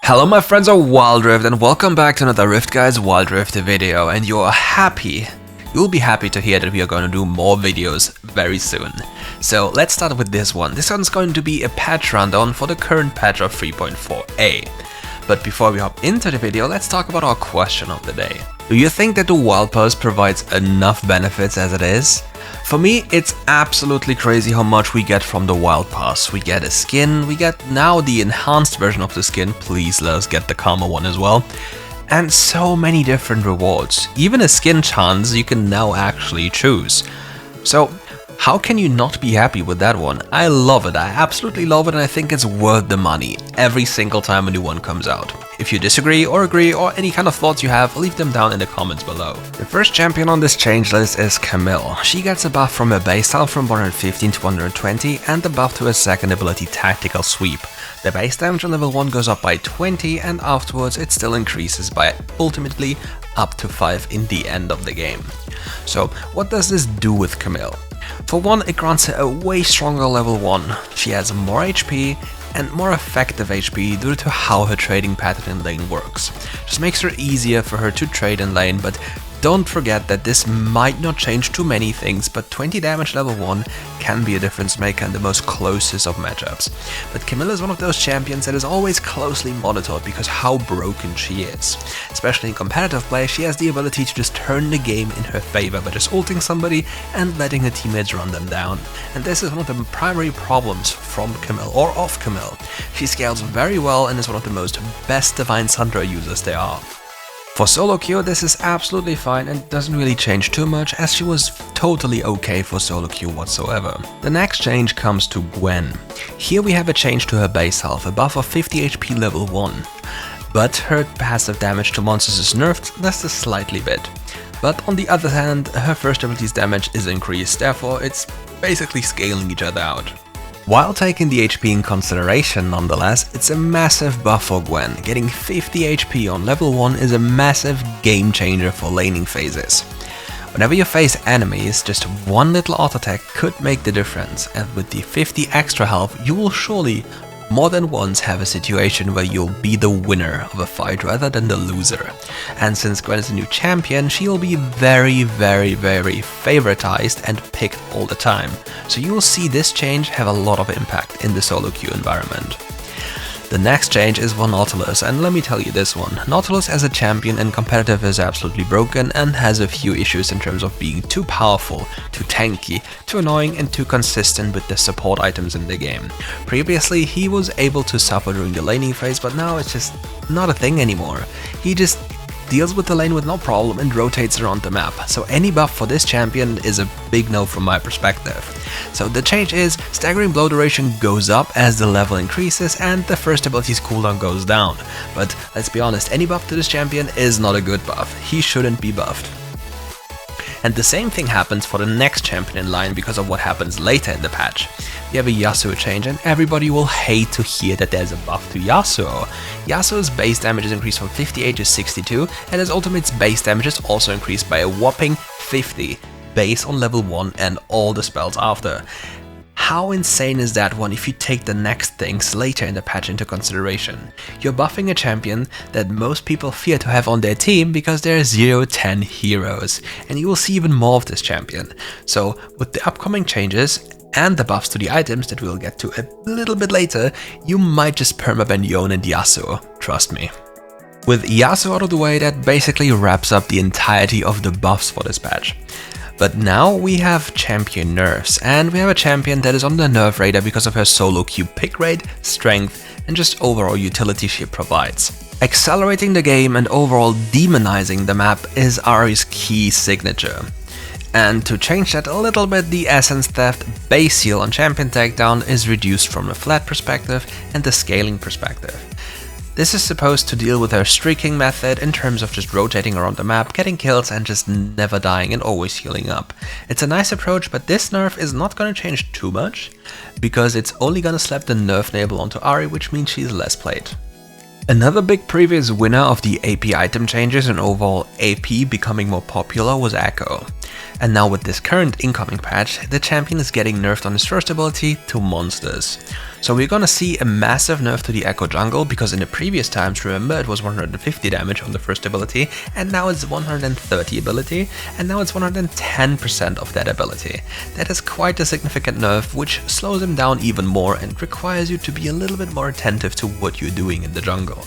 Hello my friends of WildRift and welcome back to another RiftGuides WildRift video, and you'll be happy to hear that we are going to do more videos very soon. So let's start with this one. This one's going to be a patch rundown for the current patch of 3.4a. But before we hop into the video, let's talk about our question of the day. Do you think that the Wild Pass provides enough benefits as it is? For me, it's absolutely crazy how much we get from the Wild Pass. We get a skin, we get now the enhanced version of the skin, please let us get the calmer one as well, and so many different rewards. Even a skin chance you can now actually choose. So how can you not be happy with that one? I love it, I absolutely love it, and I think it's worth the money every single time a new one comes out. If you disagree or agree or any kind of thoughts you have, leave them down in the comments below. The first champion on this change list is Camille. She gets a buff from her base health from 115 to 120 and a buff to her second ability Tactical Sweep. The base damage on level 1 goes up by 20 and afterwards it still increases by ultimately up to 5 in the end of the game. So what does this do with Camille? For one, it grants her a way stronger level 1. She has more HP and more effective HP due to how her trading pattern in lane works. Just makes it easier for her to trade in lane, but don't forget that this might not change too many things, but 20 damage level 1 can be a difference maker in the most closest of matchups. But Camille is one of those champions that is always closely monitored because how broken she is. Especially in competitive play, she has the ability to just turn the game in her favor by just ulting somebody and letting her teammates run them down. And this is one of the primary problems from Camille, or of Camille. She scales very well and is one of the most best Divine Sunderer users there are. For solo queue, this is absolutely fine and doesn't really change too much, as she was totally okay for solo queue whatsoever. The next change comes to Gwen. Here we have a change to her base health, a buff of 50 HP level 1. But her passive damage to monsters is nerfed just a slightly bit. But on the other hand, her first ability's damage is increased, therefore it's basically scaling each other out. While taking the HP in consideration nonetheless, it's a massive buff for Gwen. Getting 50 HP on level 1 is a massive game changer for laning phases. Whenever you face enemies, just one little auto attack could make the difference, and with the 50 extra health you will surely more than once have a situation where you'll be the winner of a fight rather than the loser. And since Gwen is a new champion, she'll be very favoritized and picked all the time. So you will see this change have a lot of impact in the solo queue environment. The next change is for Nautilus, and let me tell you this one. Nautilus as a champion in competitive is absolutely broken and has a few issues in terms of being too powerful, too tanky, too annoying and too consistent with the support items in the game. Previously he was able to suffer during the laning phase, but now it's just not a thing anymore. He just deals with the lane with no problem and rotates around the map, so any buff for this champion is a big no from my perspective. So the change is staggering blow duration goes up as the level increases and the first ability's cooldown goes down. But let's be honest, any buff to this champion is not a good buff, he shouldn't be buffed. And the same thing happens for the next champion in line because of what happens later in the patch. We have a Yasuo change and everybody will hate to hear that there's a buff to Yasuo. Yasuo's base damage is increased from 58 to 62 and his ultimate's base damage is also increased by a whopping 50 base on level 1 and all the spells after. How insane is that one if you take the next things later in the patch into consideration? You're buffing a champion that most people fear to have on their team because they're 0-10 heroes, and you will see even more of this champion. So with the upcoming changes and the buffs to the items that we'll get to a little bit later, you might just permaban Yone and Yasuo, trust me. With Yasuo out of the way, that basically wraps up the entirety of the buffs for this patch. But now we have champion nerfs, and we have a champion that is on the nerf radar because of her solo queue pick rate, strength, and just overall utility she provides. Accelerating the game and overall demonizing the map is Ahri's key signature. And to change that a little bit, the Essence Theft base heal on champion takedown is reduced from a flat perspective and the scaling perspective. This is supposed to deal with her streaking method in terms of just rotating around the map, getting kills and just never dying and always healing up. It's a nice approach, but this nerf is not gonna change too much, because it's only gonna slap the nerf label onto Ahri, which means she's less played. Another big previous winner of the AP item changes and overall AP becoming more popular was Ekko. And now with this current incoming patch, the champion is getting nerfed on his first ability to monsters. So we're gonna see a massive nerf to the Ekko jungle, because in the previous times, remember, it was 150 damage on the first ability, and now it's 130 ability, and now it's 110% of that ability. That is quite a significant nerf, which slows him down even more and requires you to be a little bit more attentive to what you're doing in the jungle.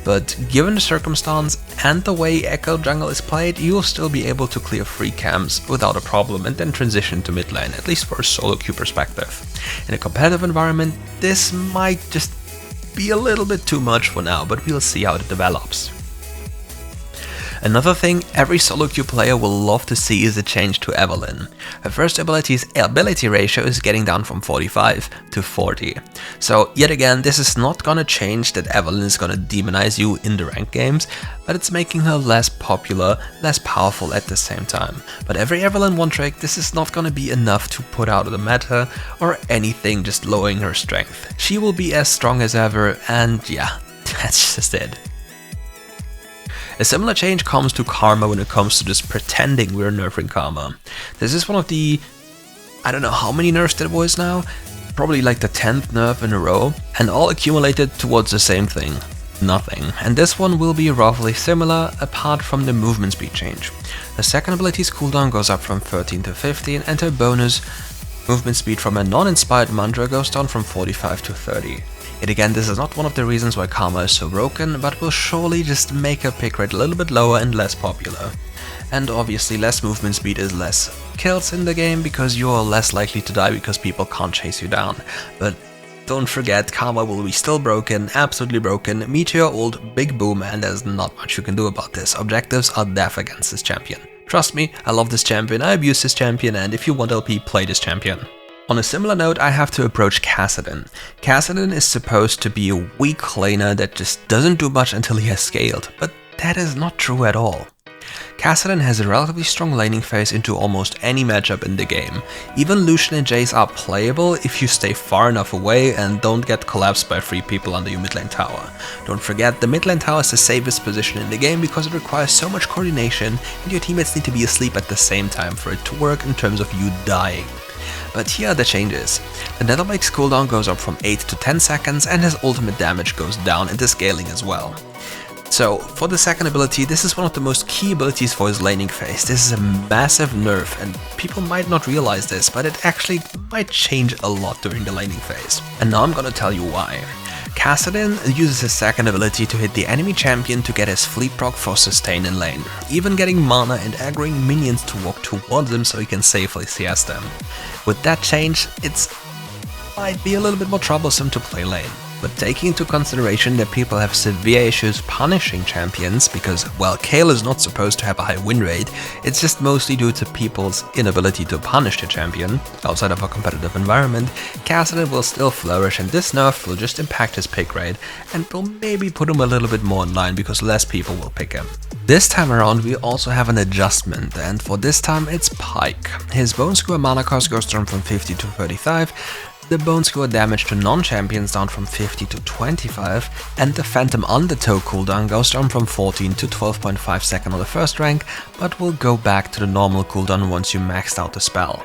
But given the circumstance and the way Ekko jungle is played, you'll still be able to clear free camps without a problem and then transition to mid lane, at least for a solo queue perspective. In a competitive environment, this might just be a little bit too much for now, but we'll see how it develops. Another thing every solo queue player will love to see is a change to Evelynn. Her first ability's ability ratio is getting down from 45 to 40. So yet again, this is not gonna change that Evelynn is gonna demonize you in the ranked games, but it's making her less popular, less powerful at the same time. But every Evelynn one trick, this is not gonna be enough to put out of the meta or anything, just lowering her strength. She will be as strong as ever, and yeah, that's just it. A similar change comes to Karma when it comes to just pretending we're nerfing Karma. This is one of the, I don't know how many nerfs that was now, probably like the 10th nerf in a row, and all accumulated towards the same thing, nothing. And this one will be roughly similar, apart from the movement speed change. The second ability's cooldown goes up from 13 to 15, and her bonus movement speed from a non-inspired mantra goes down from 45 to 30. Yet again, this is not one of the reasons why Karma is so broken, but will surely just make her pick rate a little bit lower and less popular. And obviously less movement speed is less kills in the game, because you're less likely to die because people can't chase you down. But don't forget, Karma will be still broken, absolutely broken, Meteor ult, big boom, and there's not much you can do about this. Objectives are death against this champion. Trust me, I love this champion, I abuse this champion, and if you want LP, play this champion. On a similar note, I have to approach Kassadin. Kassadin is supposed to be a weak laner that just doesn't do much until he has scaled, but that is not true at all. Kassadin has a relatively strong laning phase into almost any matchup in the game. Even Lucian and Jace are playable if you stay far enough away and don't get collapsed by 3 people under your mid lane tower. Don't forget, the mid lane tower is the safest position in the game because it requires so much coordination and your teammates need to be asleep at the same time for it to work in terms of you dying. But here are the changes. The Nethermake's cooldown goes up from 8 to 10 seconds and his ultimate damage goes down and the scaling as well. So for the second ability, this is one of the most key abilities for his laning phase. This is a massive nerf and people might not realize this, but it actually might change a lot during the laning phase. And now I'm gonna tell you why. Kassadin uses his second ability to hit the enemy champion to get his fleet proc for sustain in lane, even getting mana and aggroing minions to walk towards him so he can safely CS them. With that change, it might be a little bit more troublesome to play lane. But taking into consideration that people have severe issues punishing champions because, well, Kayle is not supposed to have a high win rate, it's just mostly due to people's inability to punish the champion outside of a competitive environment, Kassadin will still flourish and this nerf will just impact his pick rate and will maybe put him a little bit more in line because less people will pick him. This time around we also have an adjustment, and for this time it's Pyke. His Bone Skewer mana cost goes down from 50 to 35, the Bone Skewer damage to non-champions down from 50 to 25, and the Phantom Undertow cooldown goes down from 14 to 12.5 seconds on the first rank, but will go back to the normal cooldown once you maxed out the spell.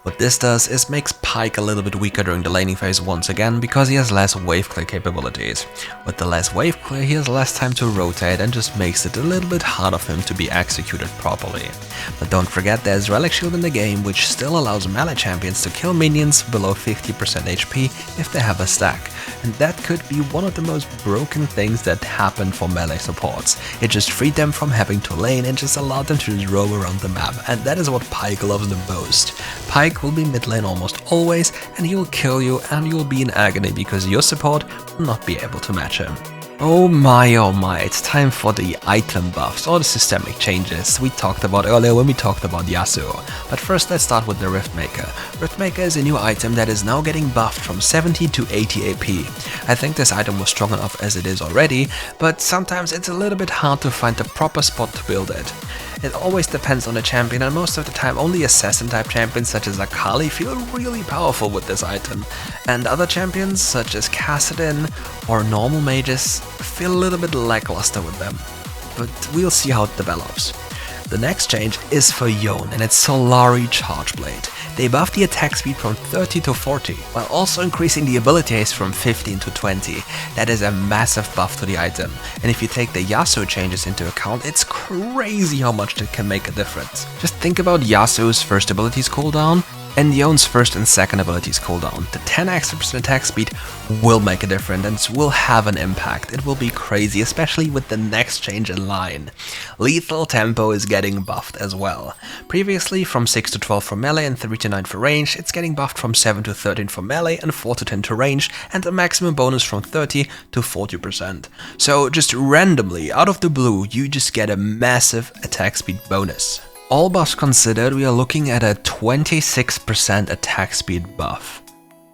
What this does is makes Pyke a little bit weaker during the laning phase once again because he has less wave clear capabilities. With the less wave clear he has less time to rotate and just makes it a little bit harder for him to be executed properly. But don't forget there's Relic Shield in the game, which still allows melee champions to kill minions below 50% HP if they have a stack, and that could be one of the most broken things that happened for melee supports. It just freed them from having to lane and just allowed them to just roam around the map, and that is what Pyke loves the most. Pyke will be mid lane almost always, and he will kill you and you will be in agony because your support will not be able to match him. Oh my, it's time for the item buffs or the systemic changes we talked about earlier when we talked about Yasuo. But first let's start with the Riftmaker. Riftmaker is a new item that is now getting buffed from 70 to 80 AP. I think this item was strong enough as it is already, but sometimes it's a little bit hard to find the proper spot to build it. It always depends on the champion, and most of the time only assassin type champions such as Akali feel really powerful with this item, and other champions such as Kassadin or normal mages feel a little bit lackluster with them. But we'll see how it develops. The next change is for Yone, and it's Solari Chargeblade. They buffed the attack speed from 30 to 40, while also increasing the ability haste from 15 to 20. That is a massive buff to the item, and if you take the Yasuo changes into account, it's crazy how much it can make a difference. Just think about Yasuo's first abilities cooldown, and Yone's first and second abilities cooldown. The 10 extra attack speed will make a difference and will have an impact. It will be crazy, especially with the next change in line. Lethal tempo is getting buffed as well. Previously from 6 to 12 for melee and 3 to 9 for range, it's getting buffed from 7 to 13 for melee and 4 to 10 to range, and a maximum bonus from 30 to 40%. So just randomly, out of the blue, you just get a massive attack speed bonus. All buffs considered, we are looking at a 26% attack speed buff,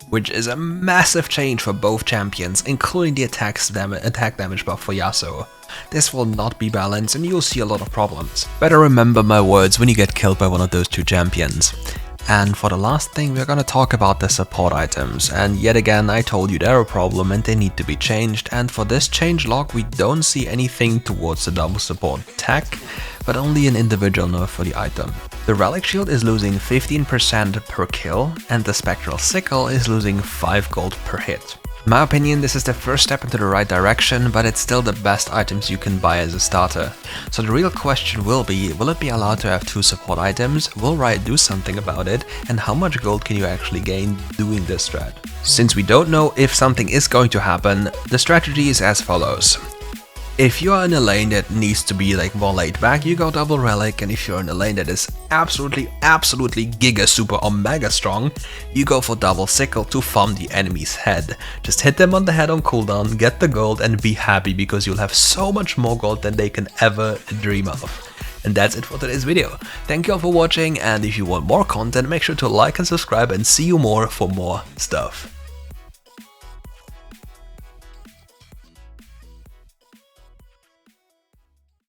which is a massive change for both champions, including the attack damage buff for Yasuo. This will not be balanced and you'll see a lot of problems. Better remember my words when you get killed by one of those two champions. And for the last thing, we're gonna talk about the support items, and yet again I told you they're a problem and they need to be changed, and for this change log we don't see anything towards the double support tech, but only an individual nerf for the item. The Relic Shield is losing 15% per kill, and the Spectral Sickle is losing 5 gold per hit. In my opinion, this is the first step into the right direction, but it's still the best items you can buy as a starter. So the real question will it be allowed to have 2 support items? Will Riot do something about it? And how much gold can you actually gain doing this strat? Since we don't know if something is going to happen, the strategy is as follows. If you are in a lane that needs to be like more laid back, you go double relic, and if you're in a lane that is absolutely giga super or mega strong, you go for double sickle to farm the enemy's head. Just hit them on the head on cooldown, get the gold and be happy because you'll have so much more gold than they can ever dream of. And that's it for today's video. Thank you all for watching, and if you want more content, make sure to like and subscribe, and see you more for more stuff.